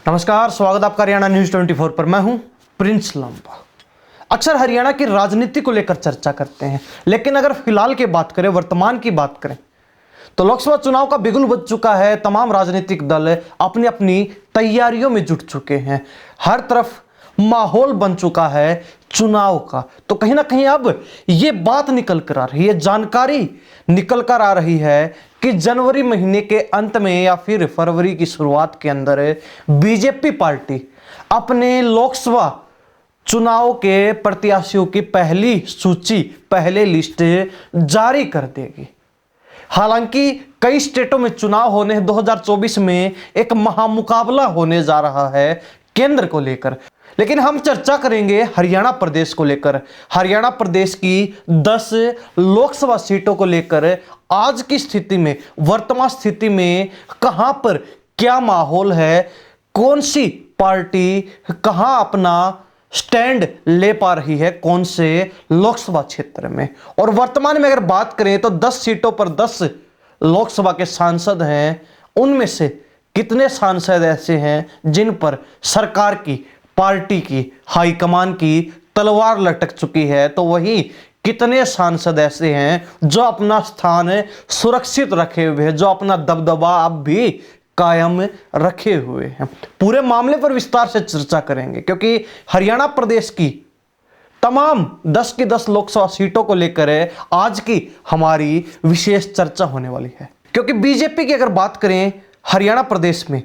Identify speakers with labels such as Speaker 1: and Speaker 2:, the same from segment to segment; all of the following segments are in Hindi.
Speaker 1: नमस्कार, स्वागत आपका हरियाणा न्यूज 24 पर। मैं हूं प्रिंस लंबा। अक्सर हरियाणा की राजनीति को लेकर चर्चा करते हैं, लेकिन अगर फिलहाल की बात करें, वर्तमान की बात करें, तो लोकसभा चुनाव का बिगुल बज चुका है। तमाम राजनीतिक दल अपनी अपनी तैयारियों में जुट चुके हैं। हर तरफ माहौल बन चुका है चुनाव का। तो कहीं ना कहीं अब ये बात निकल कर आ रही है, जानकारी निकल कर आ रही है कि जनवरी महीने के अंत में या फिर फरवरी की शुरुआत के अंदर बीजेपी पार्टी अपने लोकसभा चुनाव के प्रत्याशियों की पहली सूची, पहले लिस्ट जारी कर देगी। हालांकि कई स्टेटों में चुनाव होने हैं। 2024 में एक महामुकाबला होने जा रहा है केंद्र को लेकर, लेकिन हम चर्चा करेंगे हरियाणा प्रदेश को लेकर। हरियाणा प्रदेश की 10 लोकसभा सीटों को लेकर आज की स्थिति में, वर्तमान स्थिति में कहां पर क्या माहौल है, कौन सी पार्टी कहां अपना स्टैंड ले पा रही है, कौन से लोकसभा क्षेत्र में। और वर्तमान में अगर बात करें तो 10 सीटों पर 10 लोकसभा के सांसद हैं। उनमें से कितने सांसद ऐसे हैं जिन पर सरकार की, पार्टी की, हाईकमान की तलवार लटक चुकी है, तो वही कितने सांसद ऐसे हैं जो अपना स्थान सुरक्षित रखे हुए हैं, जो अपना दबदबा अब भी कायम रखे हुए हैं। पूरे मामले पर विस्तार से चर्चा करेंगे, क्योंकि हरियाणा प्रदेश की तमाम 10 की 10 लोकसभा सीटों को लेकर आज की हमारी विशेष चर्चा होने वाली है। क्योंकि बीजेपी की अगर बात करें, हरियाणा प्रदेश में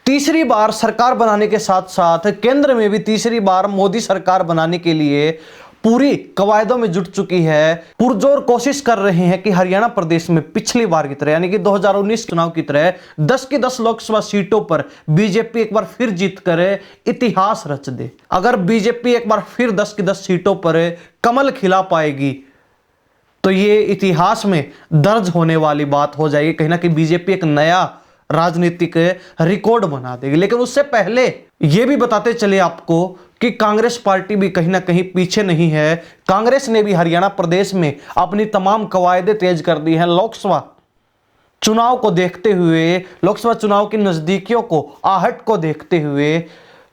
Speaker 1: तीसरी बार सरकार बनाने के साथ साथ केंद्र में भी तीसरी बार मोदी सरकार बनाने के लिए पूरी कवायदों में जुट चुकी है। पुरजोर कोशिश कर रहे हैं कि हरियाणा प्रदेश में पिछली बार की तरह, यानी कि 2019 चुनाव की तरह 10 की 10 लोकसभा सीटों पर बीजेपी एक बार फिर जीत कर इतिहास रच दे। अगर बीजेपी एक बार फिर 10 की 10 सीटों पर कमल खिला पाएगी तो ये इतिहास में दर्ज होने वाली बात हो जाएगी। कहीं ना कहीं बीजेपी एक नया राजनीतिक रिकॉर्ड बना देगी। लेकिन उससे पहले यह भी बताते चले आपको कि कांग्रेस पार्टी भी कहीं ना कहीं पीछे नहीं है। कांग्रेस ने भी हरियाणा प्रदेश में अपनी तमाम कवायदें तेज कर दी हैं। लोकसभा चुनाव को देखते हुए, लोकसभा चुनाव की नजदीकियों को, आहट को देखते हुए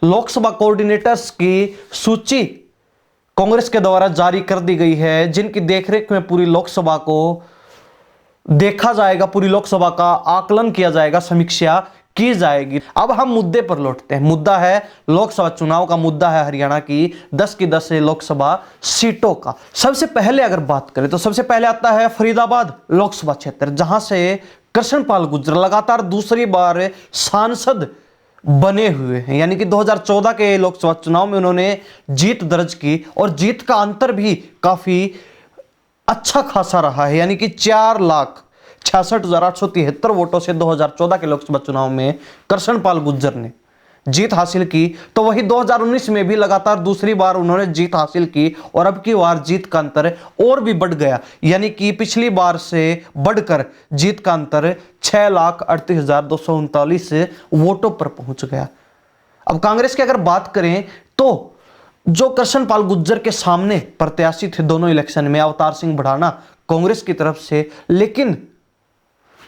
Speaker 1: लोकसभा कोऑर्डिनेटर्स की सूची कांग्रेस के द्वारा जारी कर दी गई है, जिनकी देखरेख में पूरी लोकसभा को देखा जाएगा, पूरी लोकसभा का आकलन किया जाएगा, समीक्षा की जाएगी। अब हम मुद्दे पर लौटते हैं। मुद्दा है लोकसभा चुनाव का, मुद्दा है हरियाणा की 10 की 10 लोकसभा सीटों का। सबसे पहले अगर बात करें तो सबसे पहले आता है फरीदाबाद लोकसभा क्षेत्र, जहां से कृष्णपाल गुर्जर लगातार दूसरी बार सांसद बने हुए हैं। यानी कि 2014 के लोकसभा चुनाव में उन्होंने जीत दर्ज की और जीत का अंतर भी काफी अच्छा खासा रहा है। यानी कि 4,66,873 वोटों से 2014 के लोकसभा चुनाव में कृष्णपाल गुर्जर ने जीत हासिल की। तो वही 2019 में भी लगातार दूसरी बार उन्होंने जीत हासिल की और अब की बार जीत का अंतर और भी बढ़ गया। यानी कि पिछली बार से बढ़कर जीत का अंतर 6,38,239 वोटों पर पहुंच गया। अब कांग्रेस की अगर बात करें तो जो कृष्णपाल गुर्जर के सामने प्रत्याशी थे दोनों इलेक्शन में, अवतार सिंह भड़ाना कांग्रेस की तरफ से, लेकिन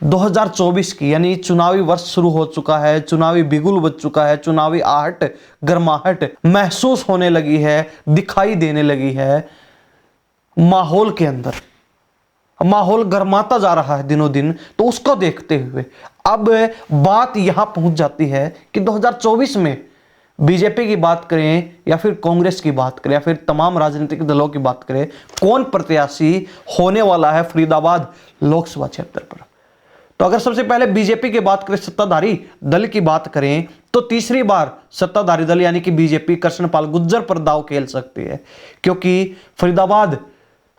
Speaker 1: 2024 की यानी चुनावी वर्ष शुरू हो चुका है, चुनावी बिगुल बज चुका है, चुनावी आहट, गर्माहट महसूस होने लगी है, दिखाई देने लगी है माहौल के अंदर। माहौल गर्माता जा रहा है दिनों दिन। तो उसको देखते हुए अब बात यहां पहुंच जाती है कि 2024 में बीजेपी की बात करें या फिर कांग्रेस की बात करें या फिर तमाम राजनीतिक दलों की बात करें, कौन प्रत्याशी होने वाला है फरीदाबाद लोकसभा क्षेत्र पर। तो अगर सबसे पहले बीजेपी की बात करें, सत्ताधारी दल की बात करें, तो तीसरी बार सत्ताधारी दल यानी कि बीजेपी कृष्णपाल गुर्जर पर दांव खेल सकती है, क्योंकि फरीदाबाद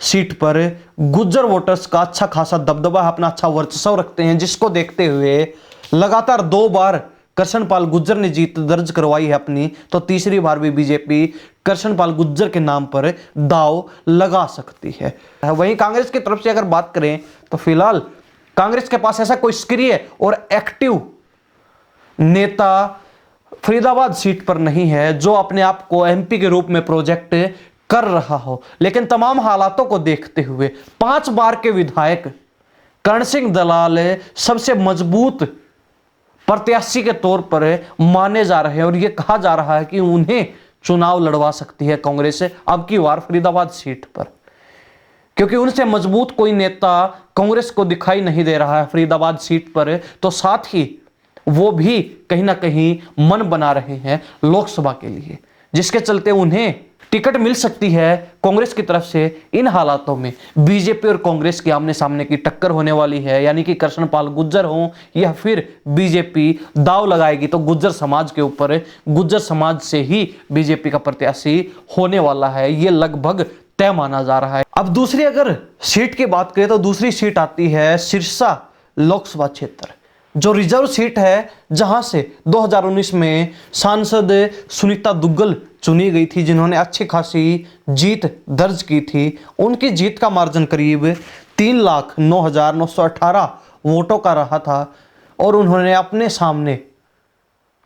Speaker 1: सीट पर गुर्जर वोटर्स का अच्छा खासा दबदबा, अपना अच्छा वर्चस्व रखते हैं, जिसको देखते हुए लगातार 2 बार कृष्णपाल गुर्जर ने जीत दर्ज करवाई है अपनी। तो तीसरी बार भी बीजेपी कृष्णपाल गुर्जर के नाम पर दांव लगा सकती है। वहीं कांग्रेस की तरफ से अगर बात करें तो फिलहाल कांग्रेस के पास ऐसा कोई सक्रिय और एक्टिव नेता फरीदाबाद सीट पर नहीं है जो अपने आप को एमपी के रूप में प्रोजेक्ट कर रहा हो। लेकिन तमाम हालातों को देखते हुए 5 बार के विधायक कर्ण सिंह दलाल सबसे मजबूत प्रत्याशी के तौर पर माने जा रहे हैं और ये कहा जा रहा है कि उन्हें चुनाव लड़वा सकती है कांग्रेस अब की बार फरीदाबाद सीट पर, क्योंकि उनसे मजबूत कोई नेता कांग्रेस को दिखाई नहीं दे रहा है फरीदाबाद सीट पर। तो साथ ही वो भी कहीं ना कहीं मन बना रहे हैं लोकसभा के लिए, जिसके चलते उन्हें टिकट मिल सकती है कांग्रेस की तरफ से। इन हालातों में बीजेपी और कांग्रेस के आमने सामने की टक्कर होने वाली है, यानी कि कृष्णपाल गुर्जर हो या फिर बीजेपी दांव लगाएगी तो गुर्जर समाज के ऊपर, गुर्जर समाज से ही बीजेपी का प्रत्याशी होने वाला है, ये लगभग तय माना जा रहा है। अब दूसरी अगर सीट की बात करें तो दूसरी सीट आती है सिरसा लोकसभा क्षेत्र, जो रिजर्व सीट है, जहां से 2019 में सांसद सुनीता दुग्गल चुनी गई थी, जिन्होंने अच्छी खासी जीत दर्ज की थी। उनकी जीत का मार्जिन करीब 3,09,918 वोटों का रहा था और उन्होंने अपने सामने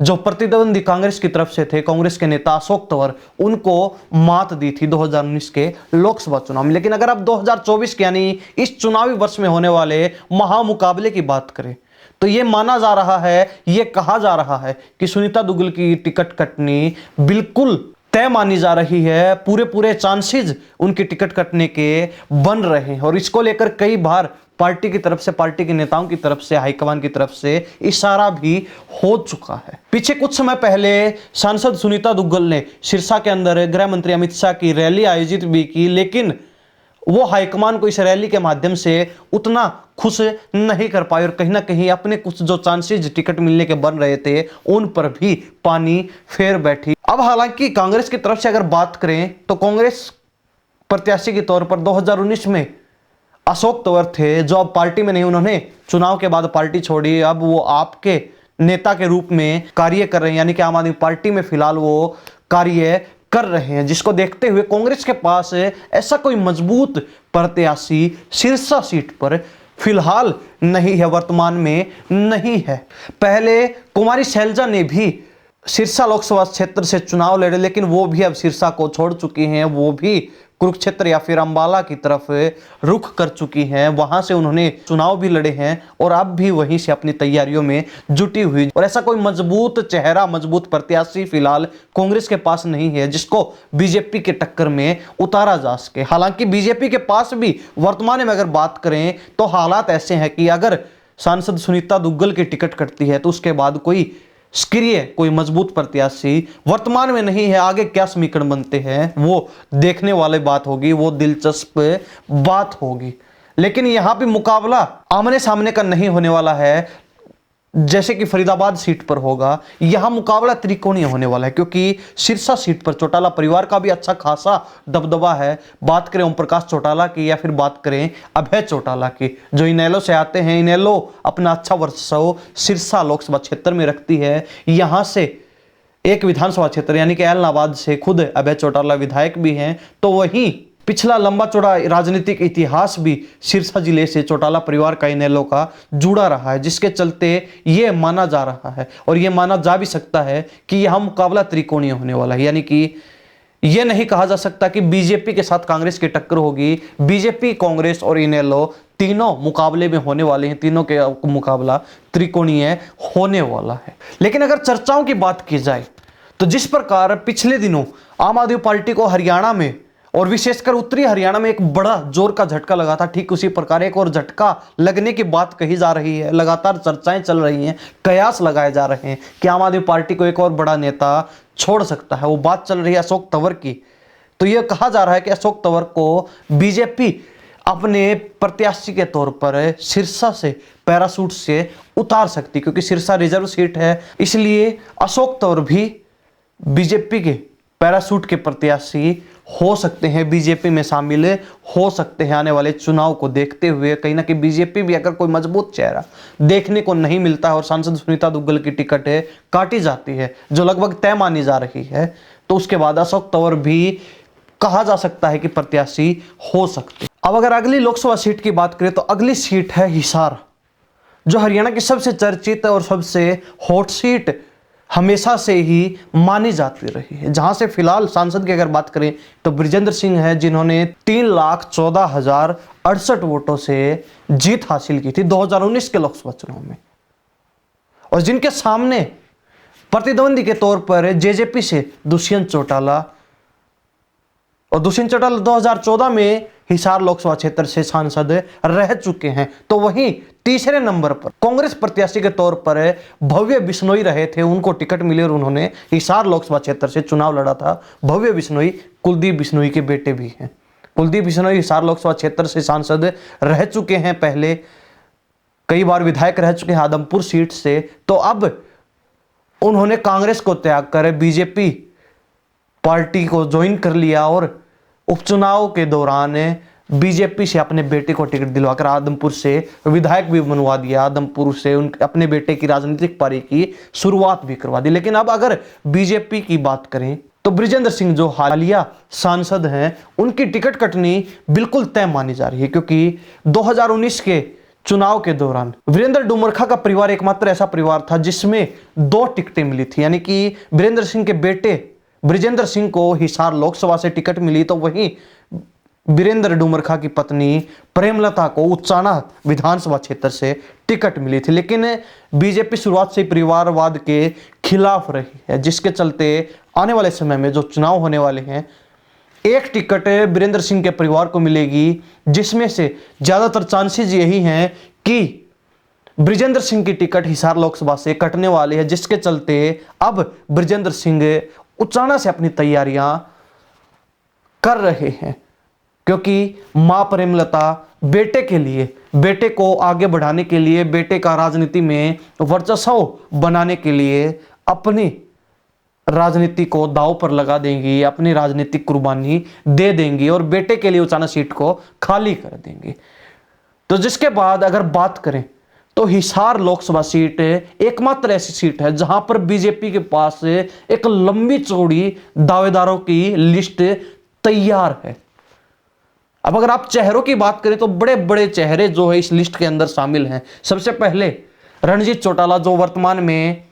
Speaker 1: जो प्रतिद्वंदी कांग्रेस की तरफ से थे, कांग्रेस के नेता अशोक तंवर, उनको मात दी थी 2019 के लोकसभा चुनाव में। लेकिन अगर आप 2024 के यानी इस चुनावी वर्ष में होने वाले महामुकाबले की बात करें तो ये माना जा रहा है, ये कहा जा रहा है कि सुनीता दुग्गल की टिकट कटनी बिल्कुल तय मानी जा रही है। पूरे चांसेस उनकी टिकट कटने के बन रहे हैं और इसको लेकर कई बार पार्टी की तरफ से, पार्टी के नेताओं की तरफ से, हाईकमान की तरफ से इशारा भी हो चुका है। पीछे कुछ समय पहले सांसद सुनीता दुग्गल ने सिरसा के अंदर गृह मंत्री अमित शाह की रैली आयोजित भी की, लेकिन वो हाईकमान को इस रैली के माध्यम से उतना खुश नहीं कर पाए और कहीं ना कहीं अपने कुछ जो चांसेस टिकट मिलने के बन रहे थे उन पर भी पानी फेर बैठी। अब हालांकि कांग्रेस की तरफ से अगर बात करें तो कांग्रेस प्रत्याशी के तौर पर 2019 में अशोक तंवर थे, जो अब पार्टी में नहीं, उन्होंने चुनाव के बाद पार्टी छोड़ी। अब वो आपके नेता के रूप में कार्य कर रहे हैं, यानी कि आम आदमी पार्टी में फिलहाल वो कार्य कर रहे हैं, जिसको देखते हुए कांग्रेस के पास ऐसा कोई मजबूत प्रत्याशी सिरसा सीट पर फिलहाल नहीं है, वर्तमान में नहीं है। पहले कुमारी शैलजा ने भी सिरसा लोकसभा क्षेत्र से चुनाव लड़े, लेकिन वो भी अब सिरसा को छोड़ चुकी हैं, वो भी कुरुक्षेत्र या फिर अंबाला की तरफ रुख कर चुकी हैं। वहां से उन्होंने चुनाव भी लड़े हैं और अब भी वहीं से अपनी तैयारियों में जुटी हुई, और ऐसा कोई मजबूत चेहरा, मजबूत प्रत्याशी फिलहाल कांग्रेस के पास नहीं है जिसको बीजेपी के टक्कर में उतारा जा सके। हालांकि बीजेपी के पास भी वर्तमान में अगर बात करें तो हालात ऐसे हैं कि अगर सांसद सुनीता दुग्गल की टिकट कटती है तो उसके बाद कोई सक्रिय, कोई मजबूत प्रत्याशी वर्तमान में नहीं है। आगे क्या समीकरण बनते हैं वो देखने वाली बात होगी, वो दिलचस्प बात होगी। लेकिन यहां भी मुकाबला आमने सामने का नहीं होने वाला है जैसे कि फरीदाबाद सीट पर होगा। यहां मुकाबला त्रिकोणीय होने वाला है, क्योंकि सिरसा सीट पर चौटाला परिवार का भी अच्छा खासा दबदबा है। बात करें ओम प्रकाश चौटाला की या फिर बात करें अभय चौटाला की, जो इनेलो से आते हैं। इनेलो अपना अच्छा वर्चस्व सिरसा लोकसभा क्षेत्र में रखती है। यहां से एक विधानसभा क्षेत्र यानी कि ऐलनाबाद से खुद अभय चौटाला विधायक भी हैं, तो वहीं पिछला लंबा चौड़ा राजनीतिक इतिहास भी सिरसा जिले से चौटाला परिवार का, इनेलो का जुड़ा रहा है, जिसके चलते ये माना जा रहा है और ये माना जा भी सकता है कि यह मुकाबला त्रिकोणीय होने वाला है। यानी कि यह नहीं कहा जा सकता कि बीजेपी के साथ कांग्रेस की टक्कर होगी। बीजेपी, कांग्रेस और इनेलो तीनों मुकाबले में होने वाले हैं, तीनों के मुकाबला त्रिकोणीय होने वाला है। लेकिन अगर चर्चाओं की बात की जाए तो जिस प्रकार पिछले दिनों आम आदमी पार्टी को हरियाणा में और विशेषकर उत्तरी हरियाणा में एक बड़ा जोर का झटका लगा था, ठीक उसी प्रकार एक और झटका लगने की बात कही जा रही है। लगातार चर्चाएं चल रही हैं, कयास लगाए जा रहे हैं कि आम आदमी पार्टी को एक और बड़ा नेता छोड़ सकता है। वो बात चल रही है अशोक तंवर की। तो यह कहा जा रहा है कि अशोक तंवर को बीजेपी अपने प्रत्याशी के तौर पर सिरसा से पैराशूट से उतार सकती, क्योंकि सिरसा रिजर्व सीट है, इसलिए अशोक तंवर भी बीजेपी के पैराशूट के प्रत्याशी हो सकते हैं, बीजेपी में शामिल हो सकते हैं। आने वाले चुनाव को देखते हुए कहीं ना कहीं बीजेपी भी अगर कोई मजबूत चेहरा देखने को नहीं मिलता है और सांसद सुनीता दुग्गल की टिकट काटी जाती है, जो लगभग तय मानी जा रही है, तो उसके बाद अशोक तंवर भी कहा जा सकता है कि प्रत्याशी हो सकते। अब अगर अगली लोकसभा सीट की बात करें तो अगली सीट है हिसार, जो हरियाणा की सबसे चर्चित और सबसे हॉट सीट हमेशा से ही मानी जाती रही है, जहां से फिलहाल सांसद की अगर बात करें तो बृजेंद्र सिंह है, जिन्होंने 3,14,068 वोटों से जीत हासिल की थी 2019 के लोकसभा चुनाव में। और जिनके सामने प्रतिद्वंदी के तौर पर जेजेपी से दुष्यंत चौटाला, और दुष्यंत चौटाला 2014 में हिसार लोकसभा क्षेत्र से सांसद रह चुके हैं। तो वहीं तीसरे नंबर पर कांग्रेस प्रत्याशी के तौर पर भव्य बिश्नोई रहे थे, उनको टिकट मिली और उन्होंने हिसार लोकसभा क्षेत्र से चुनाव लड़ा था। भव्य बिश्नोई कुलदीप बिश्नोई के बेटे भी हैं। कुलदीप बिश्नोई हिसार लोकसभा क्षेत्र से सांसद रह चुके हैं, पहले कई बार विधायक रह चुके हैं आदमपुर सीट से। तो अब उन्होंने कांग्रेस को त्याग कर बीजेपी पार्टी को ज्वाइन कर लिया और उपचुनाव के दौरान बीजेपी से अपने बेटे को टिकट दिलवाकर आदमपुर से विधायक भी बनवा दिया। आदमपुर से अपने बेटे की राजनीतिक पारी की शुरुआत भी करवा दी। लेकिन अब अगर बीजेपी की बात करें तो बृजेंद्र सिंह जो हालिया सांसद हैं, उनकी टिकट कटनी बिल्कुल तय मानी जा रही है, क्योंकि 2019 के चुनाव के दौरान वीरेंद्र डुमरखा का परिवार एकमात्र ऐसा परिवार था जिसमें 2 टिकटें मिली थी, यानी कि वीरेंद्र सिंह के बेटे बृजेंद्र सिंह को हिसार लोकसभा से टिकट मिली, तो वहीं वीरेंद्र डुमरखा की पत्नी प्रेमलता को उच्चाना विधानसभा क्षेत्र से टिकट मिली थी। लेकिन बीजेपी शुरुआत से परिवारवाद के खिलाफ रही है, जिसके चलते आने वाले समय में जो चुनाव होने वाले हैं, एक टिकट वीरेंद्र सिंह के परिवार को मिलेगी, जिसमें से ज्यादातर चांसेस यही हैं कि बृजेंद्र सिंह की टिकट हिसार लोकसभा से कटने वाली है, जिसके चलते अब बृजेंद्र सिंह उच्चाना से अपनी तैयारियां कर रहे हैं, क्योंकि मां प्रेमलता बेटे के लिए, बेटे को आगे बढ़ाने के लिए, बेटे का राजनीति में वर्चस्व बनाने के लिए अपनी राजनीति को दांव पर लगा देंगी, अपनी राजनीतिक कुर्बानी दे देंगी और बेटे के लिए उच्चाना सीट को खाली कर देंगी। तो जिसके बाद अगर बात करें तो हिसार लोकसभा सीट एकमात्र ऐसी सीट है जहां पर बीजेपी के पास एक लंबी चौड़ी दावेदारों की लिस्ट तैयार है। अब अगर आप चेहरों की बात करें तो बड़े बड़े चेहरे जो है इस लिस्ट के अंदर शामिल हैं। सबसे पहले रणजीत चौटाला, जो वर्तमान में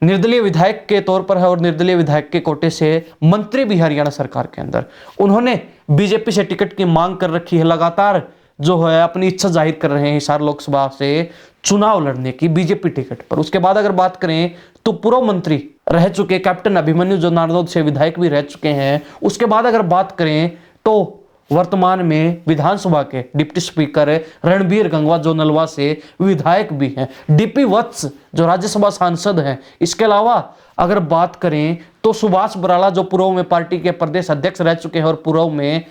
Speaker 1: निर्दलीय विधायक के तौर पर है और निर्दलीय विधायक के कोटे से मंत्री भी हरियाणा सरकार के अंदर। उन्होंने बीजेपी से टिकट की मांग कर रखी है, लगातार जो है अपनी इच्छा जाहिर कर रहे हैं हिसार लोकसभा से चुनाव लड़ने की बीजेपी टिकट पर। उसके बाद अगर बात करें तो पूर्व मंत्री रह चुके कैप्टन अभिमन्यु, जो नारनौल से विधायक भी रह चुके हैं। उसके बाद अगर बात करें तो वर्तमान में विधानसभा के डिप्टी स्पीकर रणबीर गंगवा, जो नलवा से विधायक भी हैं। डीपी वत्स, जो राज्यसभा सांसद हैं। इसके अलावा अगर बात करें तो सुभाष बराला, जो पूर्व में पार्टी के प्रदेश अध्यक्ष रह चुके हैं और पूर्व में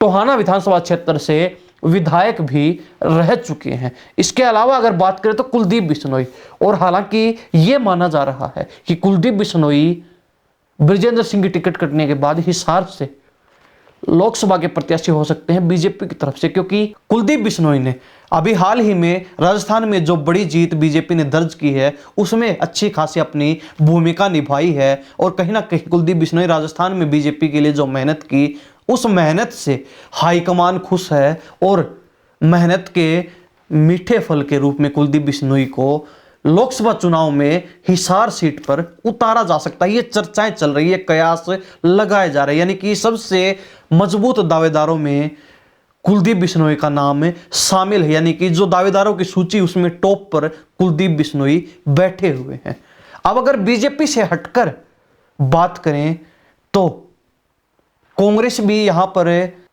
Speaker 1: टोहाना विधानसभा क्षेत्र से विधायक भी रह चुके हैं। इसके अलावा अगर बात करें तो कुलदीप बिश्नोई, और हालांकि यह माना जा रहा है कि कुलदीप बिश्नोई बृजेंद्र सिंह की टिकट कटने के बाद हिसार से लोकसभा के प्रत्याशी हो सकते हैं बीजेपी की तरफ से, क्योंकि कुलदीप बिश्नोई ने अभी हाल ही में राजस्थान में जो बड़ी जीत बीजेपी ने दर्ज की है उसमें अच्छी खासी अपनी भूमिका निभाई है। और कहीं ना कहीं कुलदीप बिश्नोई राजस्थान में बीजेपी के लिए जो मेहनत की, उस मेहनत से हाईकमान खुश है और मेहनत के मीठे फल के रूप में कुलदीप बिश्नोई को लोकसभा चुनाव में हिसार सीट पर उतारा जा सकता है। ये चर्चाएं चल रही है, कयास लगाए जा रहे हैं, यानी कि सबसे मजबूत दावेदारों में कुलदीप बिश्नोई का नाम शामिल है, यानी कि जो दावेदारों की सूची उसमें टॉप पर कुलदीप बिश्नोई बैठे हुए हैं। अब अगर बीजेपी से हटकर बात करें तो कांग्रेस भी यहां पर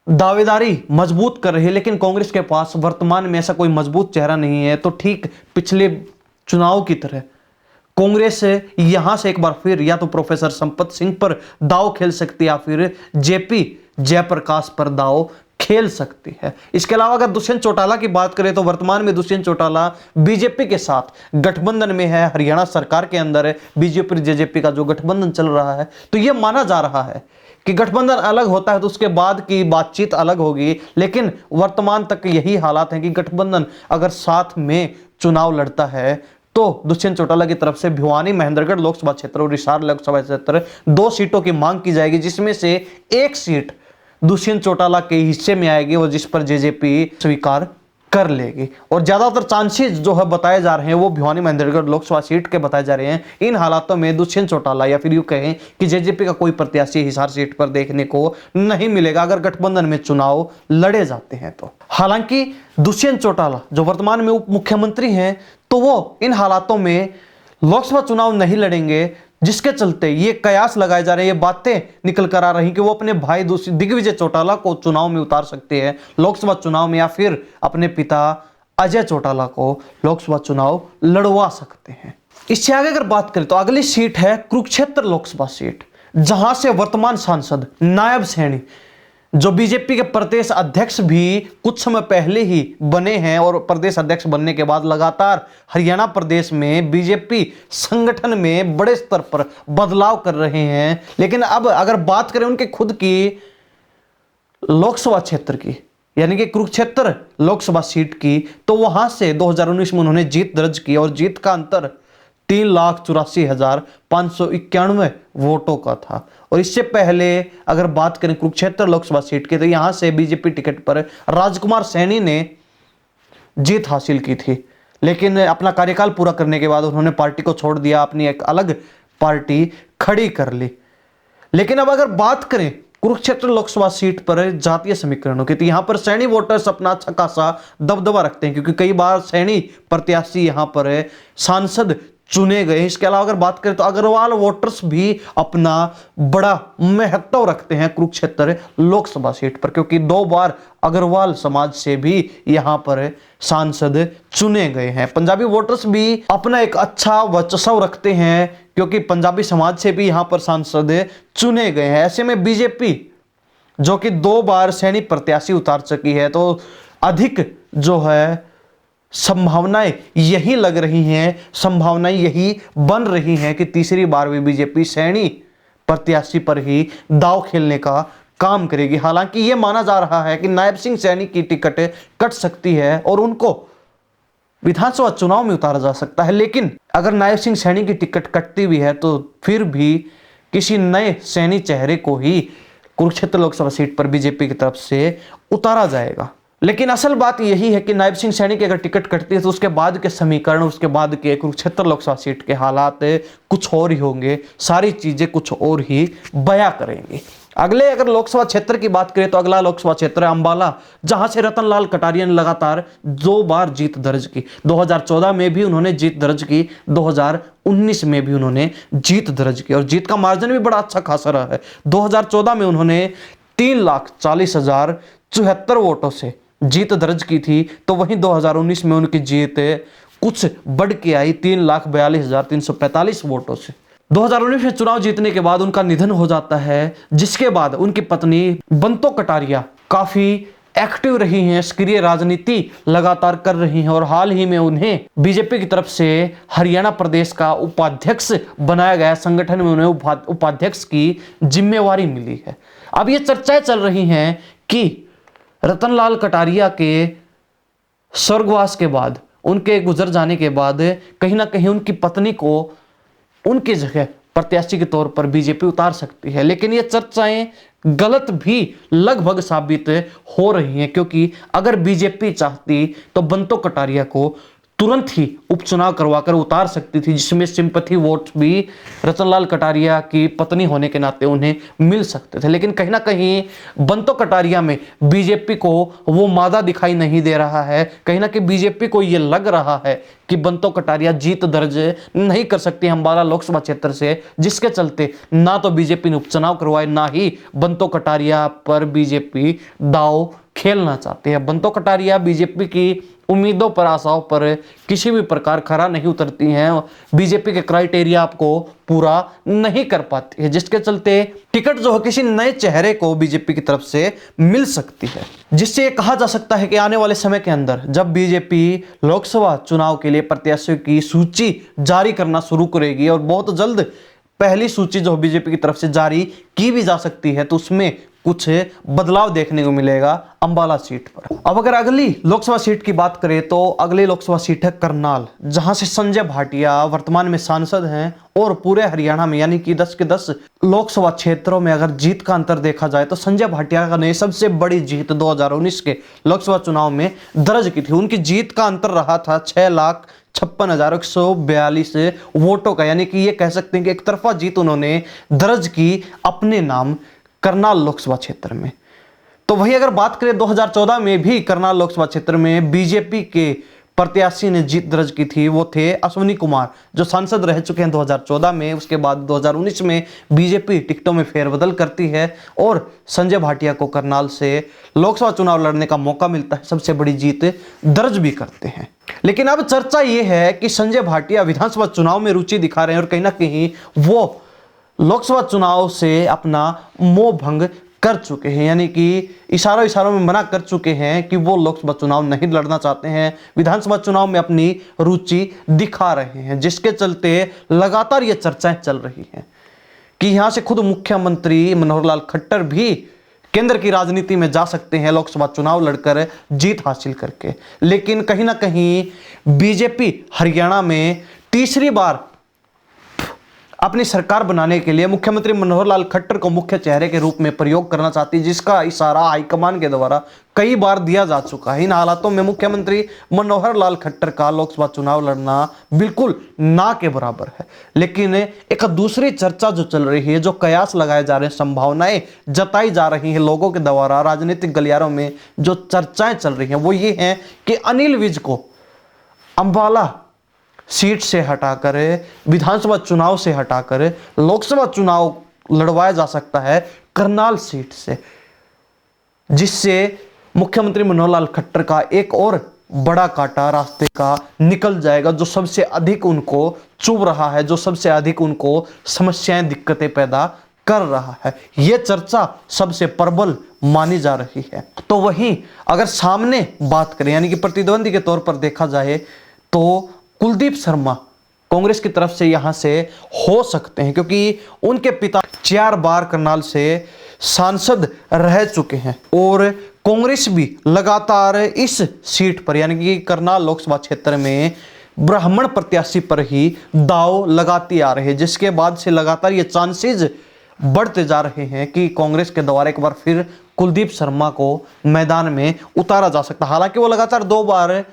Speaker 1: दावेदारी मजबूत कर रही है, लेकिन कांग्रेस के पास वर्तमान में ऐसा कोई मजबूत चेहरा नहीं है। तो ठीक पिछले चुनाव की तरह कांग्रेस यहां से एक बार फिर या तो प्रोफेसर संपत सिंह पर दाव खेल सकती है या फिर जेपी जयप्रकाश पर दाव खेल सकती है। इसके अलावा अगर दुष्यंत चौटाला की बात करें तो वर्तमान में दुष्यंत चौटाला बीजेपी के साथ गठबंधन में है। हरियाणा सरकार के अंदर बीजेपी जेजेपी का जो गठबंधन चल रहा है, तो यह माना जा रहा है कि गठबंधन अलग होता है तो उसके बाद की बातचीत अलग होगी, लेकिन वर्तमान तक यही हालात हैं कि गठबंधन अगर साथ में चुनाव लड़ता है तो दुष्यंत चौटाला की तरफ से भिवानी, महेंद्रगढ़ लोकसभा क्षेत्र और हिसार लोकसभा क्षेत्र 2 सीटों की मांग की जाएगी, जिसमें से एक सीट दुष्यंत चौटाला के हिस्से में आएगी और जिस पर जेजेपी स्वीकार कर लेगी। और ज्यादातर चांसेस जो है बताए जा रहे हैं वो भिवानी महेंद्रगढ़ लोकसभा सीट के बताए जा रहे हैं। इन हालातों में दुष्यंत चौटाला या फिर यूं कहें कि जेजेपी का कोई प्रत्याशी हिसार सीट पर देखने को नहीं मिलेगा अगर गठबंधन में चुनाव लड़े जाते हैं तो। हालांकि दुष्यंत चौटाला जो वर्तमान में उप मुख्यमंत्री हैं, तो तो वो इन हालातों में लोकसभा चुनाव नहीं लड़ेंगे, जिसके चलते ये कयास लगाए जा रहे हैं, ये बातें निकल कर आ रही कि वो अपने भाई दिग्विजय चौटाला को चुनाव में उतार सकते हैं लोकसभा चुनाव में, या फिर अपने पिता अजय चौटाला को लोकसभा चुनाव लड़वा सकते हैं। इससे आगे अगर बात करें तो अगली सीट है कुरुक्षेत्र लोकसभा सीट, जहां से वर्तमान सांसद नायब सैनी, जो बीजेपी के प्रदेश अध्यक्ष भी कुछ समय पहले ही बने हैं और प्रदेश अध्यक्ष बनने के बाद लगातार हरियाणा प्रदेश में बीजेपी संगठन में बड़े स्तर पर बदलाव कर रहे हैं। लेकिन अब अगर बात करें उनके खुद की लोकसभा क्षेत्र की, यानी कि कुरुक्षेत्र लोकसभा सीट की, तो वहां से 2019 में उन्होंने जीत दर्ज की और जीत का अंतर 3,84,591 वोटों का था। और इससे पहले अगर बात करें कुरुक्षेत्र लोकसभा सीट की, तो यहां से बीजेपी टिकट पर राजकुमार सैनी ने जीत हासिल की थी, लेकिन अपना कार्यकाल पूरा करने के बाद उन्होंने पार्टी को छोड़ दिया, अपनी एक अलग पार्टी खड़ी कर ली। लेकिन अब अगर बात करें कुरुक्षेत्र लोकसभा सीट पर जातीय समीकरणों की, तो यहां पर सैनी वोटर्स अपना अच्छा खासा दबदबा रखते हैं, क्योंकि कई बार सैनी प्रत्याशी यहां पर सांसद चुने गए। इसके अलावा अगर बात करें तो अग्रवाल वोटर्स भी अपना बड़ा महत्व रखते हैं कुरुक्षेत्र लोकसभा सीट पर, क्योंकि 2 बार अग्रवाल समाज से भी यहां पर सांसद चुने गए हैं। पंजाबी वोटर्स भी अपना एक अच्छा वर्चस्व रखते हैं, क्योंकि पंजाबी समाज से भी यहां पर सांसद चुने गए हैं। ऐसे में बीजेपी, जो कि 2 बार सैनी प्रत्याशी उतार चुकी है, तो अधिक जो है संभावनाएं यही लग रही हैं, संभावनाएं यही बन रही हैं कि तीसरी बार भी बीजेपी सैनी प्रत्याशी पर ही दांव खेलने का काम करेगी। हालांकि यह माना जा रहा है कि नायब सिंह सैनी की टिकट कट सकती है और उनको विधानसभा चुनाव में उतारा जा सकता है। लेकिन अगर नायब सिंह सैनी की टिकट कटती भी है तो फिर भी किसी नए सैनी चेहरे को ही कुरुक्षेत्र लोकसभा सीट पर बीजेपी की तरफ से उतारा जाएगा। लेकिन असल बात यही है कि नायब सिंह सैनी की अगर टिकट कटती है तो उसके बाद के समीकरण, उसके बाद के कुरुक्षेत्र लोकसभा सीट के हालात कुछ और ही होंगे, सारी चीजें कुछ और ही बयां करेंगी। अगले अगर लोकसभा क्षेत्र की बात करें तो अगला लोकसभा क्षेत्र है अंबाला, जहां से रतन लाल कटारिया ने लगातार 2 बार जीत दर्ज की। 2014 में भी उन्होंने जीत दर्ज की, 2019 में भी उन्होंने जीत दर्ज की और जीत का मार्जिन भी बड़ा अच्छा खासा रहा है। 2014 में उन्होंने 3,40,074 वोटों से जीत दर्ज की थी, तो वहीं 2019 में उनकी जीत कुछ बढ़ के आई 3,42,345 वोटों से। 2019 में चुनाव जीतने के बाद उनका निधन हो जाता है, जिसके बाद उनकी पत्नी बंतो कटारिया काफी एक्टिव रही हैं, सक्रिय राजनीति लगातार कर रही हैं और हाल ही में उन्हें बीजेपी की तरफ से हरियाणा प्रदेश का उपाध्यक्ष बनाया गया। संगठन में उन्हें उपाध्यक्ष की जिम्मेवारी मिली है। अब ये चर्चाएं चल रही हैं कि रतनलाल कटारिया के स्वर्गवास के बाद, उनके गुजर जाने के बाद कहीं ना कहीं उनकी पत्नी को उनकी जगह प्रत्याशी के तौर पर बीजेपी उतार सकती है। लेकिन ये चर्चाएं गलत भी लगभग साबित हो रही हैं, क्योंकि अगर बीजेपी चाहती तो बंतो कटारिया को तुरंत ही उपचुनाव करवाकर उतार सकती थी, जिसमें सिंपैथी वोट भी रतनलाल कटारिया की पत्नी होने के नाते उन्हें मिल सकते थे। लेकिन कहीं ना कहीं बंतो कटारिया में बीजेपी को वो मादा दिखाई नहीं दे रहा है। कहीं ना कहीं बीजेपी को ये लग रहा है कि बंतो कटारिया जीत दर्ज नहीं कर सकती अंबाला लोकसभा क्षेत्र से, जिसके चलते ना तो बीजेपी ने उपचुनाव करवाए, ना ही बंतो कटारिया पर बीजेपी दांव खेलना चाहती है। बंतो कटारिया बीजेपी की उम्मीदों पर, आशाओं पर किसी भी प्रकार खरा नहीं उतरती हैं, बीजेपी के क्राइटेरिया आपको पूरा नहीं कर पाती है, जिसके चलते टिकट जो है किसी नए चेहरे को बीजेपी की तरफ से मिल सकती है। जिससे ये कहा जा सकता है कि आने वाले समय के अंदर जब बीजेपी लोकसभा चुनाव के लिए प्रत्याशियों की सूची जारी करना शुरू करेगी और बहुत जल्द पहली सूची जो बीजेपी की तरफ से जारी की भी जा सकती है, तो उसमें कुछ बदलाव देखने को मिलेगा अंबाला सीट पर। अब अगर अगली लोकसभा सीट की बात करें तो अगली लोकसभा सीट है करनाल, जहां से संजय भाटिया वर्तमान में सांसद हैं और पूरे हरियाणा में यानी कि 10 के 10 लोकसभा क्षेत्रों में अगर जीत का अंतर देखा जाए तो संजय भाटिया ने सबसे बड़ी जीत 2019 के लोकसभा चुनाव में दर्ज की थी। उनकी जीत का अंतर रहा था 6,56,142 वोटों का, यानी कि ये कह सकते हैं कि एक तरफा जीत उन्होंने दर्ज की अपने नाम करनाल लोकसभा क्षेत्र में। तो वही अगर बात करें 2014 में भी करनाल लोकसभा क्षेत्र में बीजेपी के प्रत्याशी ने जीत दर्ज की थी वो थे अश्विनी कुमार, जो सांसद रह चुके हैं 2014 में। उसके बाद 2019 में बीजेपी टिकटों में फेरबदल करती है और संजय भाटिया को करनाल से लोकसभा चुनाव लड़ने का मौका मिलता है, सबसे बड़ी जीत दर्ज भी करते हैं। लेकिन अब चर्चा ये है कि संजय भाटिया विधानसभा चुनाव में रुचि दिखा रहे हैं और कहीं ना कहीं वो लोकसभा चुनाव से अपना मोह भंग कर चुके हैं, यानी कि इशारों में मना कर चुके हैं कि वो लोकसभा चुनाव नहीं लड़ना चाहते हैं, विधानसभा चुनाव में अपनी रुचि दिखा रहे हैं, जिसके चलते लगातार ये चर्चाएं चल रही हैं कि यहां से खुद मुख्यमंत्री मनोहर लाल खट्टर भी केंद्र की राजनीति में जा सकते हैं लोकसभा चुनाव लड़कर जीत हासिल करके। लेकिन कहीं ना कहीं बीजेपी हरियाणा में तीसरी बार अपनी सरकार बनाने के लिए मुख्यमंत्री मनोहर लाल खट्टर को मुख्य चेहरे के रूप में प्रयोग करना चाहती है, जिसका इशारा हाईकमान के द्वारा कई बार दिया जा चुका है। इन हालातों में मुख्यमंत्री मनोहर लाल खट्टर का लोकसभा चुनाव लड़ना बिल्कुल ना के बराबर है। लेकिन एक दूसरी चर्चा जो चल रही है, जो कयास लगाए जा रहे हैं, संभावनाएं जताई जा रही हैं लोगों के द्वारा, राजनीतिक गलियारों में जो चर्चाएं चल रही हैं वो ये हैं कि अनिल विज को अंबाला सीट से हटाकर, विधानसभा चुनाव से हटाकर लोकसभा चुनाव लड़वाया जा सकता है करनाल सीट से, जिससे मुख्यमंत्री मनोहर लाल खट्टर का एक और बड़ा कांटा रास्ते का निकल जाएगा, जो सबसे अधिक उनको चुभ रहा है, जो सबसे अधिक उनको समस्याएं, दिक्कतें पैदा कर रहा है। यह चर्चा सबसे प्रबल मानी जा रही है। तो वहीं अगर सामने बात करें, यानी कि प्रतिद्वंदी के तौर पर देखा जाए, तो कुलदीप शर्मा कांग्रेस की तरफ से यहां से हो सकते हैं, क्योंकि उनके पिता 4 बार करनाल से सांसद रह चुके हैं और कांग्रेस भी लगातार इस सीट पर, यानी कि करनाल लोकसभा क्षेत्र में ब्राह्मण प्रत्याशी पर ही दांव लगाती आ रही है, जिसके बाद से लगातार ये चांसेस बढ़ते जा रहे हैं कि कांग्रेस के द्वारा एक बार फिर कुलदीप शर्मा को मैदान में उतारा जा सकता है। हालांकि वो लगातार 2 बार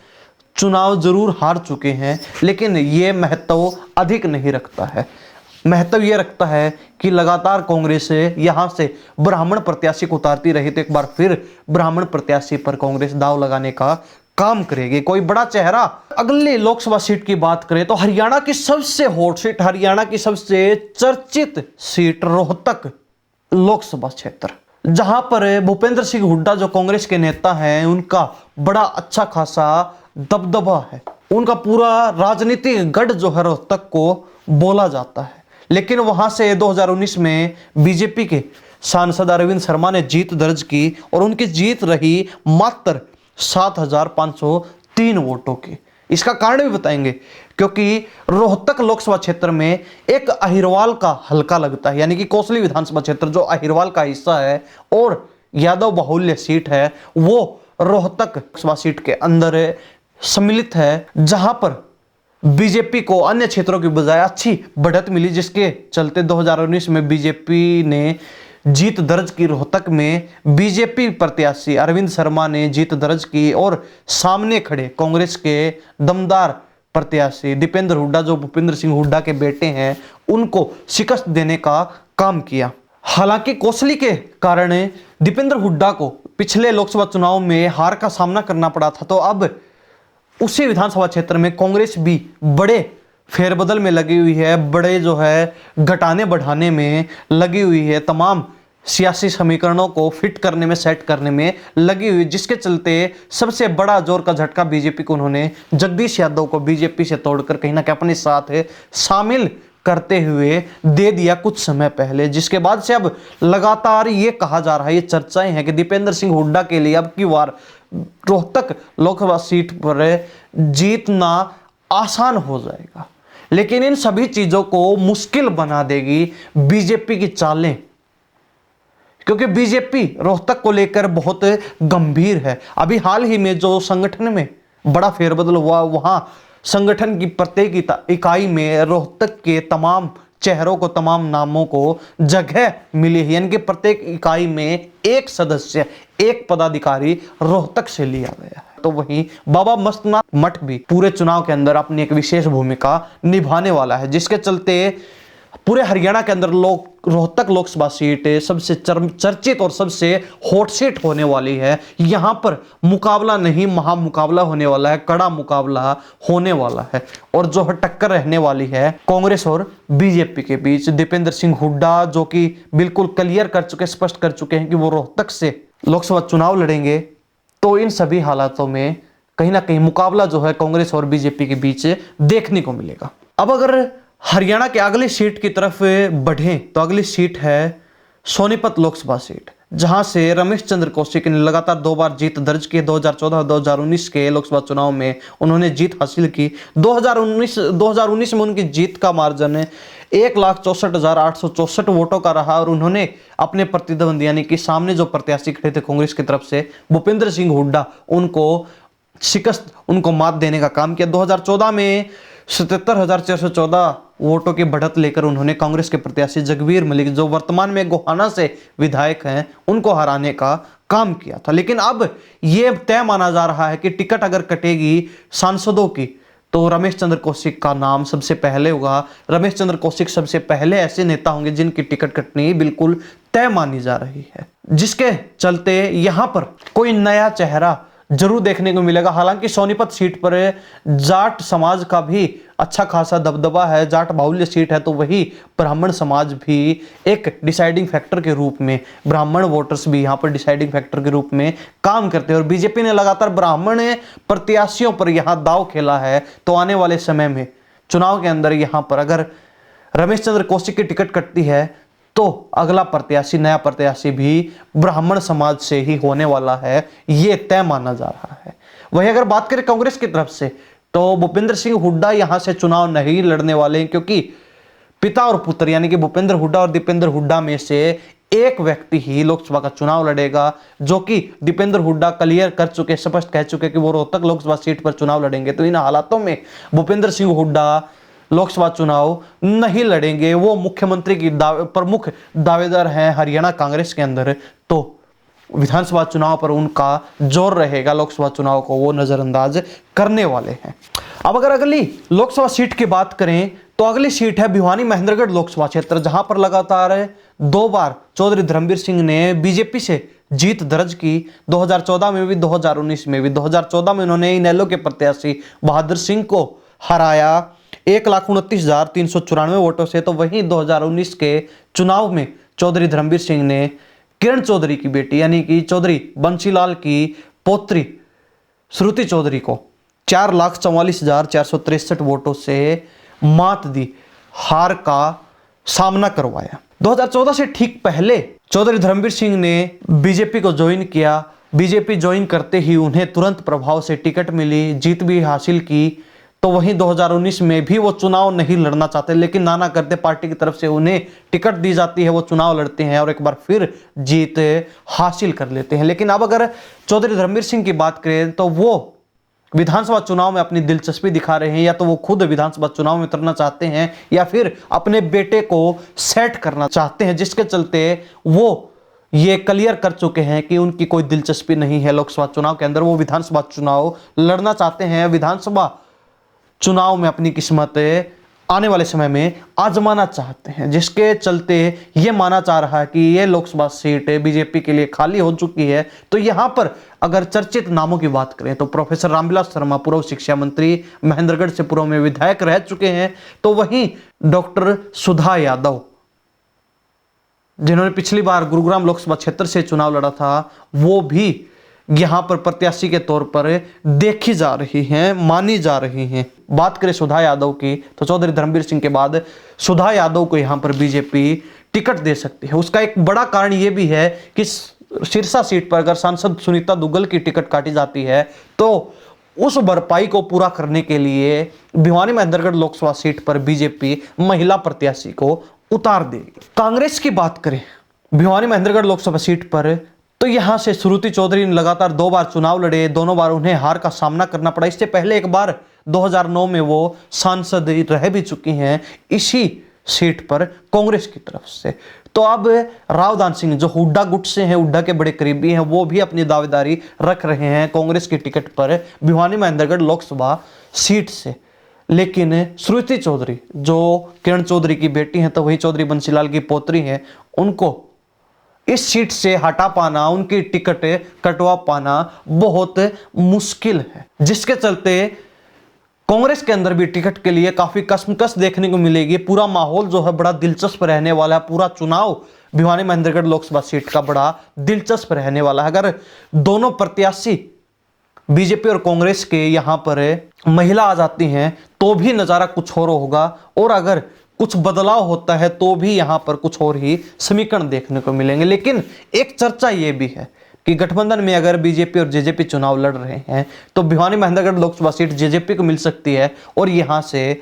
Speaker 1: चुनाव जरूर हार चुके हैं, लेकिन ये महत्व अधिक नहीं रखता है। महत्व ये रखता है कि लगातार कांग्रेस यहां से ब्राह्मण प्रत्याशी को उतारती रही, तो एक बार फिर ब्राह्मण प्रत्याशी पर कांग्रेस दांव लगाने का काम करेगी। कोई बड़ा चेहरा। अगले लोकसभा सीट की बात करें तो हरियाणा की सबसे हॉट सीट, हरियाणा की सबसे चर्चित सीट रोहतक लोकसभा क्षेत्र, जहां पर भूपेंद्र सिंह हुड्डा जो कांग्रेस के नेता हैं, उनका बड़ा अच्छा खासा दबदबा है, उनका पूरा राजनीतिक गढ़ जो है रोहतक को बोला जाता है। लेकिन वहां से 2019 में बीजेपी के सांसद अरविंद शर्मा ने जीत दर्ज की और उनकी जीत रही मात्र 7,503 वोटों की। इसका कारण भी बताएंगे, क्योंकि रोहतक लोकसभा क्षेत्र में एक अहिरवाल का हलका लगता है, यानी कि कोसली विधानसभा क्षेत्र जो अहिरवाल का हिस्सा है और यादव बाहुल्य सीट है, वो रोहतक लोकसभा सीट के अंदर सम्मिलित है, जहां पर बीजेपी को अन्य क्षेत्रों की बजाय अच्छी बढ़त मिली, जिसके चलते 2019 में बीजेपी ने जीत दर्ज की। रोहतक में बीजेपी प्रत्याशी अरविंद शर्मा ने जीत दर्ज की और सामने खड़े कांग्रेस के दमदार प्रत्याशी दीपेंद्र हुड्डा, जो भूपेंद्र सिंह हुड्डा के बेटे हैं, उनको शिकस्त देने का काम किया। हालांकि कोसली के कारण दीपेंद्र हुड्डा को पिछले लोकसभा चुनाव में हार का सामना करना पड़ा था, तो अब उसी विधानसभा क्षेत्र में कांग्रेस भी बड़े फेरबदल में लगी हुई है, बड़े जो है घटाने बढ़ाने में लगी हुई है, तमाम सियासी समीकरणों को फिट करने में, सेट करने में लगी हुई, जिसके चलते सबसे बड़ा जोर का झटका बीजेपी को उन्होंने जगदीश यादव को बीजेपी से तोड़कर कहीं ना कहीं अपने साथ शामिल करते हुए दे दिया कुछ समय पहले, जिसके बाद से अब लगातार ये कहा जा रहा है, ये चर्चाएं हैं कि दीपेंद्र सिंह हुड्डा के लिए अब की बार रोहतक लोकसभा सीट पर जीतना आसान हो जाएगा। लेकिन इन सभी चीजों को मुश्किल बना देगी बीजेपी की चालें, क्योंकि बीजेपी रोहतक को लेकर बहुत गंभीर है। अभी हाल ही में जो संगठन में बड़ा फेरबदल हुआ, वहां संगठन की प्रत्येक इकाई में रोहतक के तमाम चेहरों को, तमाम नामों को जगह मिली है, यानी कि प्रत्येक इकाई में एक सदस्य, एक पदाधिकारी रोहतक से लिया गया है। तो वहीं बाबा मस्तनाथ मठ भी पूरे चुनाव के अंदर अपनी एक विशेष भूमिका निभाने वाला है, जिसके चलते पूरे हरियाणा के अंदर रोहतक लोकसभा सीट सबसे चर्चित और सबसे हॉट सीट होने वाली है। यहां पर मुकाबला नहीं, महामुकाबला होने वाला है, कड़ा मुकाबला होने वाला है। और जो है टक्कर रहने वाली है कांग्रेस और बीजेपी के बीच। दीपेंद्र सिंह हुड्डा जो कि बिल्कुल क्लियर कर चुके, स्पष्ट कर चुके हैं कि वो रोहतक से लोकसभा चुनाव लड़ेंगे। तो इन सभी हालातों में कहीं ना कहीं मुकाबला जो है कांग्रेस और बीजेपी के बीच देखने को मिलेगा। अब अगर हरियाणा के अगली सीट की तरफ बढ़ें तो अगली सीट है सोनीपत लोकसभा सीट, जहां से रमेश चंद्र कौशिक ने लगातार 2 बार जीत दर्ज की। 2014 और 2019 के लोकसभा चुनाव में उन्होंने जीत हासिल की। 2019 में उनकी जीत का मार्जिन 1,64,864 वोटों का रहा और उन्होंने अपने प्रतिद्वंदी यानी कि सामने जो प्रत्याशी खड़े थे कांग्रेस की तरफ से भूपेंद्र सिंह हुड्डा, उनको मात देने का काम किया। 2014 में 77,414 वोटों की बढ़त लेकर उन्होंने कांग्रेस के प्रत्याशी जगबीर मलिक, जो वर्तमान में गोहाना से विधायक हैं, उनको हराने का काम किया था। लेकिन अब यह तय माना जा रहा है कि टिकट अगर कटेगी सांसदों की तो रमेश चंद्र कौशिक का नाम सबसे पहले होगा। रमेश चंद्र कौशिक सबसे पहले ऐसे नेता होंगे जिनकी टिकट कटनी बिल्कुल तय मानी जा रही है, जिसके चलते यहां पर कोई नया चेहरा जरूर देखने को मिलेगा। हालांकि सोनीपत सीट पर जाट समाज का भी अच्छा खासा दबदबा है, जाट बाहुल्य सीट है, तो वही ब्राह्मण समाज भी एक डिसाइडिंग फैक्टर के रूप में, ब्राह्मण वोटर्स भी यहां पर डिसाइडिंग फैक्टर के रूप में काम करते हैं। और बीजेपी ने लगातार ब्राह्मण प्रत्याशियों पर यहां दांव खेला है। तो आने वाले समय में चुनाव के अंदर यहां पर अगर रमेश चंद्र कौशिक की टिकट कटती है तो अगला प्रत्याशी, नया प्रत्याशी भी ब्राह्मण समाज से ही होने वाला है, ये तय माना जा रहा है। वही अगर बात करें कांग्रेस की तरफ से तो भूपेंद्र सिंह हुड्डा यहां से चुनाव नहीं लड़ने वाले हैं, क्योंकि पिता और पुत्र यानी कि भूपेंद्र हुड्डा और दीपेंद्र हुड्डा में से एक व्यक्ति ही लोकसभा का चुनाव लड़ेगा, जो कि दीपेंद्र हुड्डा क्लियर कर चुके, स्पष्ट कह चुके कि वो रोहतक लोकसभा सीट पर चुनाव लड़ेंगे। तो इन हालातों में भूपेंद्र सिंह हुड्डा लोकसभा चुनाव नहीं लड़ेंगे। वो मुख्यमंत्री की प्रमुख दावेदार हैं हरियाणा कांग्रेस के अंदर। तो विधानसभा चुनाव पर उनका जोर रहेगा, लोकसभा चुनाव को वो नजरअंदाज करने वाले हैं। अब अगर अगली लोकसभा सीट की बात करें तो अगली सीट है भिवानी महेंद्रगढ़ लोकसभा क्षेत्र, जहां पर लगातार 2 बार चौधरी धर्मवीर सिंह ने बीजेपी से जीत दर्ज की। 2014 में भी, 2019 में भी। 2014 में उन्होंने इनेलो के प्रत्याशी बहादुर सिंह को हराया 1,29,394 वोटों से। तो वहीं 2019 के चुनाव में चौधरी धर्मवीर सिंह ने किरण चौधरी की बेटी यानी कि चौधरी बंसीलाल की पोत्री श्रुति चौधरी को 4,44,463 वोटों से मात दी, हार का सामना करवाया। 2014 से ठीक पहले चौधरी धर्मवीर सिंह ने बीजेपी को ज्वाइन किया। बीजेपी ज्वाइन करते ही उन्हें तुरंत प्रभाव से टिकट मिली, जीत भी हासिल की। तो वहीं 2019 में भी वो चुनाव नहीं लड़ना चाहते, लेकिन नाना करते पार्टी की तरफ से उन्हें टिकट दी जाती है, वो चुनाव लड़ते हैं और एक बार फिर जीत हासिल कर लेते हैं। लेकिन अब अगर चौधरी धर्मवीर सिंह की बात करें तो वो विधानसभा चुनाव में अपनी दिलचस्पी दिखा रहे हैं। या तो वो खुद विधानसभा चुनाव में उतरना चाहते हैं या फिर अपने बेटे को सेट करना चाहते हैं, जिसके चलते वो ये क्लियर कर चुके हैं कि उनकी कोई दिलचस्पी नहीं है लोकसभा चुनाव के अंदर। वो विधानसभा चुनाव लड़ना चाहते हैं, विधानसभा चुनाव में अपनी किस्मत आने वाले समय में आजमाना चाहते हैं, जिसके चलते यह माना जा रहा है कि यह लोकसभा सीट बीजेपी के लिए खाली हो चुकी है। तो यहां पर अगर चर्चित नामों की बात करें तो प्रोफेसर रामविलास शर्मा पूर्व शिक्षा मंत्री, महेंद्रगढ़ से पूर्व में विधायक रह चुके हैं। तो वहीं डॉक्टर सुधा यादव, जिन्होंने पिछली बार गुरुग्राम लोकसभा क्षेत्र से चुनाव लड़ा था, वो भी यहां पर प्रत्याशी के तौर पर देखी जा रही हैं, मानी जा रही हैं। बात करें सुधा यादव की तो चौधरी धर्मवीर सिंह के बाद सुधा यादव को यहां पर बीजेपी टिकट दे सकती है। उसका एक बड़ा कारण यह भी है कि सिरसा सीट पर अगर सांसद सुनीता दुग्गल की टिकट काटी जाती है तो उस भरपाई को पूरा करने के लिए भिवानी महेंद्रगढ़ लोकसभा सीट पर बीजेपी महिला प्रत्याशी को उतार देगी। कांग्रेस की बात करें भिवानी महेंद्रगढ़ लोकसभा सीट पर तो यहां से श्रुति चौधरी ने लगातार 2 बार चुनाव लड़े, दोनों बार उन्हें हार का सामना करना पड़ा। इससे पहले एक बार 2009 में वो सांसद रह भी चुकी हैं इसी सीट पर कांग्रेस की तरफ से। तो अब रावदान सिंह जो हुड्डा गुट से हैं, हुड्डा के बड़े करीबी हैं, वो भी अपनी दावेदारी रख रहे हैं कांग्रेस की टिकट पर भिवानी महेंद्रगढ़ लोकसभा सीट से। लेकिन श्रुति चौधरी जो किरण चौधरी की बेटी हैं, तो वही चौधरी बंसीलाल की पोत्री हैं, उनको इस सीट से हटा पाना, उनकी टिकट कटवा पाना बहुत मुश्किल है, जिसके चलते कांग्रेस के अंदर भी टिकट के लिए काफी कशमकश देखने को मिलेगी। पूरा माहौल जो है बड़ा दिलचस्प रहने वाला है। पूरा चुनाव भिवानी महेंद्रगढ़ लोकसभा सीट का बड़ा दिलचस्प रहने वाला है। अगर दोनों प्रत्याशी बीजेपी और कांग्रेस के यहां पर महिला आ जाती हैं तो भी नजारा कुछ और होगा, और अगर कुछ बदलाव होता है तो भी यहां पर कुछ और ही समीकरण देखने को मिलेंगे। लेकिन एक चर्चा यह भी है कि गठबंधन में अगर बीजेपी और जेजेपी चुनाव लड़ रहे हैं तो भिवानी महेंद्रगढ़ लोकसभा सीट जेजेपी को मिल सकती है, और यहां से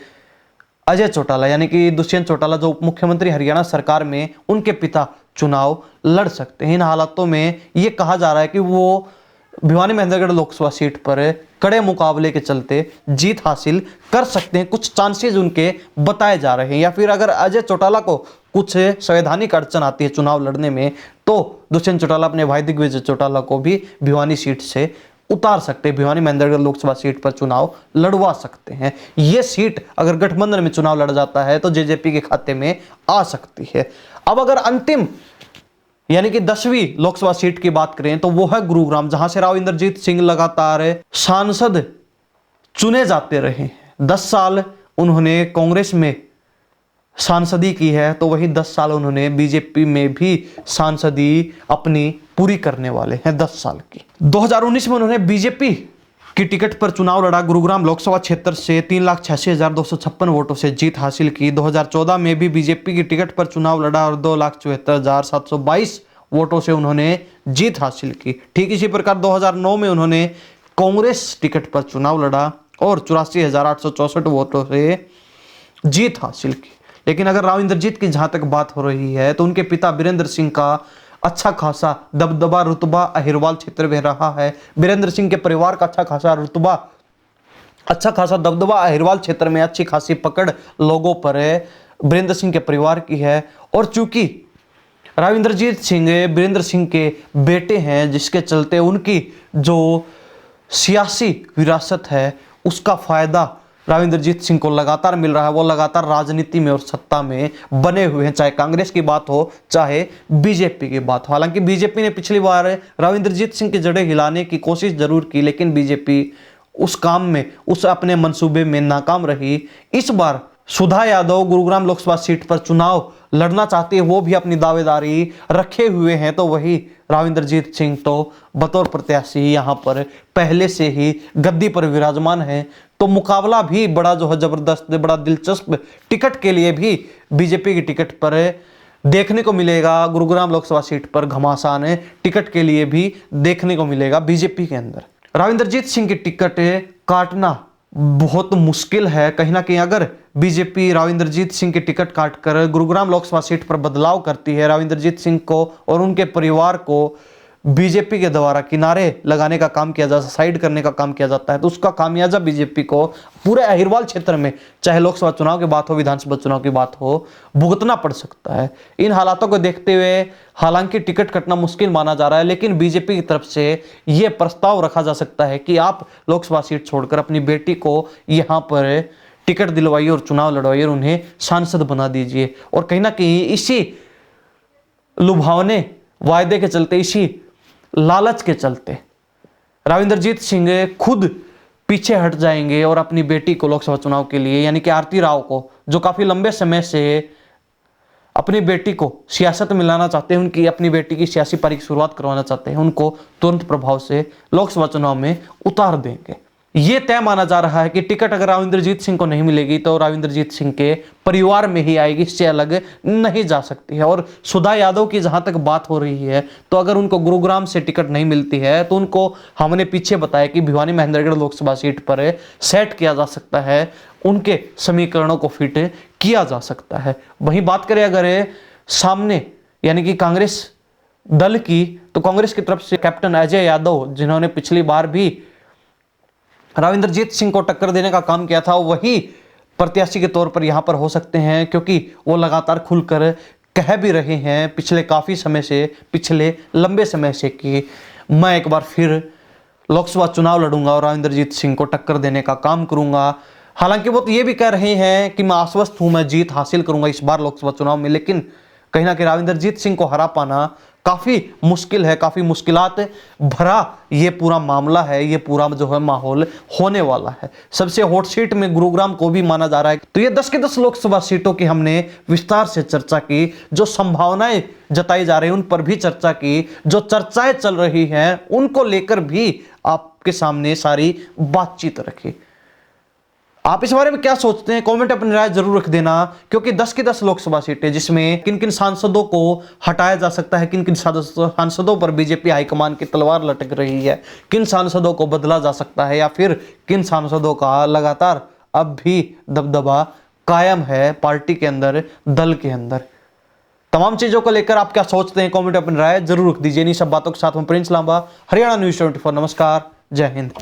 Speaker 1: अजय चौटाला यानी कि दुष्यंत चौटाला जो उप मुख्यमंत्री हरियाणा सरकार में, उनके पिता चुनाव लड़ सकते हैं। इन हालातों में यह कहा जा रहा है कि वो भिवानी महेंद्रगढ़ लोकसभा सीट पर कड़े मुकाबले के चलते जीत हासिल कर सकते हैं। कुछ चांसेस उनके बताए जा रहे हैं, या फिर अगर अजय चौटाला को कुछ संवैधानिक अड़चन आती है चुनाव लड़ने में तो दुष्यंत चौटाला अपने भाई दिग्विजय चौटाला को भी भिवानी सीट से उतार सकते हैं, भिवानी महेंद्रगढ़ लोकसभा सीट पर चुनाव लड़वा सकते हैं। यह सीट अगर गठबंधन में चुनाव लड़ जाता है तो जेजेपी के खाते में आ सकती है। अब अगर अंतिम यानी कि 10वीं लोकसभा सीट की बात करें तो वो है गुरुग्राम, जहां से राव इंद्रजीत सिंह लगातार सांसद चुने जाते रहे हैं। 10 साल उन्होंने कांग्रेस में सांसदी की है, तो वही 10 साल उन्होंने बीजेपी में भी सांसदी अपनी पूरी करने वाले हैं, 10 साल की। 2019 में उन्होंने बीजेपी की टिकट पर चुनाव लड़ा, गुरुग्राम लोकसभा क्षेत्र से 3,86,256 वोटों से जीत हासिल की। 2014 में भी बीजेपी की टिकट पर चुनाव लड़ा और 2,74,722 वोटों से उन्होंने जीत हासिल की। ठीक इसी प्रकार 2009 में उन्होंने कांग्रेस टिकट पर चुनाव लड़ा और 84,864 वोटों से जीत हासिल की। लेकिन अगर राव इंद्रजीत की जहां तक बात हो रही है तो उनके पिता बीरेंद्र सिंह का अच्छा खासा दबदबा रुतबा अहिरवाल क्षेत्र में रहा है। बीरेंद्र सिंह के परिवार का अच्छा खासा दबदबा अहिरवाल क्षेत्र में, अच्छी खासी पकड़ लोगों पर बीरेंद्र सिंह के परिवार की है। और चूंकि राव इंद्रजीत सिंह बीरेंद्र सिंह के बेटे हैं, जिसके चलते उनकी जो सियासी विरासत है उसका फायदा राव इंद्रजीत सिंह को लगातार मिल रहा है। वो लगातार राजनीति में और सत्ता में बने हुए हैं, चाहे कांग्रेस की बात हो चाहे बीजेपी की बात हो। हालांकि बीजेपी ने पिछली बार राव इंद्रजीत सिंह की जड़ें हिलाने की कोशिश जरूर की, लेकिन बीजेपी उस काम में, उस अपने मंसूबे में नाकाम रही। इस बार सुधा यादव गुरुग्राम लोकसभा सीट पर चुनाव लड़ना चाहती है, वो भी अपनी दावेदारी रखे हुए हैं, तो वही राव इंद्रजीत सिंह तो बतौर प्रत्याशी यहां पर पहले से ही गद्दी पर विराजमान है। तो मुकाबला भी बड़ा जो है जबरदस्त, बड़ा दिलचस्प टिकट के लिए भी बीजेपी की टिकट पर देखने को मिलेगा। गुरुग्राम लोकसभा सीट पर घमासान टिकट के लिए भी देखने को मिलेगा बीजेपी के अंदर। राव इंद्रजीत सिंह की टिकट काटना बहुत मुश्किल है। कहीं ना कहीं अगर बीजेपी राव इंद्रजीत सिंह की टिकट काटकर गुरुग्राम लोकसभा सीट पर बदलाव करती है, राव इंद्रजीत सिंह को और उनके परिवार को बीजेपी के द्वारा किनारे लगाने का काम किया जाता है, साइड करने का काम किया जाता है, तो उसका खामियाजा बीजेपी को पूरे अहिरवाल क्षेत्र में, चाहे लोकसभा चुनाव की बात हो विधानसभा चुनाव की बात हो, भुगतना पड़ सकता है। इन हालातों को देखते हुए हालांकि टिकट कटना मुश्किल माना जा रहा है, लेकिन बीजेपी की तरफ से यह प्रस्ताव रखा जा सकता है कि आप लोकसभा सीट छोड़कर अपनी बेटी को यहां पर टिकट दिलवाइए और चुनाव लड़वाइए और उन्हें सांसद बना दीजिए। और कहीं ना कहीं इसी लुभावने वायदे के चलते, इसी लालच के चलते राव इंद्रजीत सिंह खुद पीछे हट जाएंगे और अपनी बेटी को लोकसभा चुनाव के लिए, यानी कि आरती राव को, जो काफी लंबे समय से अपनी बेटी को सियासत में लाना चाहते हैं, उनकी अपनी बेटी की सियासी पारी की शुरुआत करवाना चाहते हैं, उनको तुरंत प्रभाव से लोकसभा चुनाव में उतार देंगे। ये तय माना जा रहा है कि टिकट अगर राव इंद्रजीत सिंह को नहीं मिलेगी तो राव इंद्रजीत सिंह के परिवार में ही आएगी, इससे अलग नहीं जा सकती है। और सुधा यादव की जहां तक बात हो रही है, तो अगर उनको गुरुग्राम से टिकट नहीं मिलती है तो उनको हमने पीछे बताया कि भिवानी महेंद्रगढ़ लोकसभा सीट पर सेट किया जा सकता है, उनके समीकरणों को फिट किया जा सकता है। वहीं बात करें अगर सामने यानी कि कांग्रेस दल की, तो कांग्रेस की तरफ से कैप्टन अजय यादव, जिन्होंने पिछली बार भी राव इंद्रजीत सिंह को टक्कर देने का काम किया था, वही प्रत्याशी के तौर पर यहां पर हो सकते हैं, क्योंकि वो लगातार खुलकर कह भी रहे हैं पिछले काफी समय से, पिछले लंबे समय से, कि मैं एक बार फिर लोकसभा चुनाव लड़ूंगा और राव इंद्रजीत सिंह को टक्कर देने का काम करूंगा। हालांकि वो तो ये भी कह रहे हैं कि मैं आश्वस्त हूं, मैं जीत हासिल करूंगा इस बार लोकसभा चुनाव में, लेकिन कहीं ना कहीं राविंदरजीत सिंह को हरा पाना काफी मुश्किल है, काफी मुश्किलात भरा ये पूरा मामला है, ये पूरा जो है माहौल होने वाला है। सबसे हॉट सीट में गुरुग्राम को भी माना जा रहा है। तो ये 10 की 10 लोकसभा सीटों की हमने विस्तार से चर्चा की, जो संभावनाएं जताई जा रही हैं उन पर भी चर्चा की, जो चर्चाएं चल रही हैं उनको लेकर भी आपके सामने सारी बातचीत रखी। आप इस बारे में क्या सोचते हैं? कमेंट अपनी राय जरूर रख देना, क्योंकि 10 की 10 लोकसभा सीटें जिसमें किन किन सांसदों को हटाया जा सकता है, किन किन सांसदों पर बीजेपी हाईकमान की तलवार लटक रही है, किन सांसदों को बदला जा सकता है, या फिर किन सांसदों का लगातार अब भी दबदबा कायम है पार्टी के अंदर, दल के अंदर। तमाम चीजों को लेकर आप क्या सोचते हैं? कमेंट अपनी राय जरूर रख दीजिए। इन सब बातों के साथ में प्रिंस लांबा, हरियाणा न्यूज 24। नमस्कार, जय हिंद।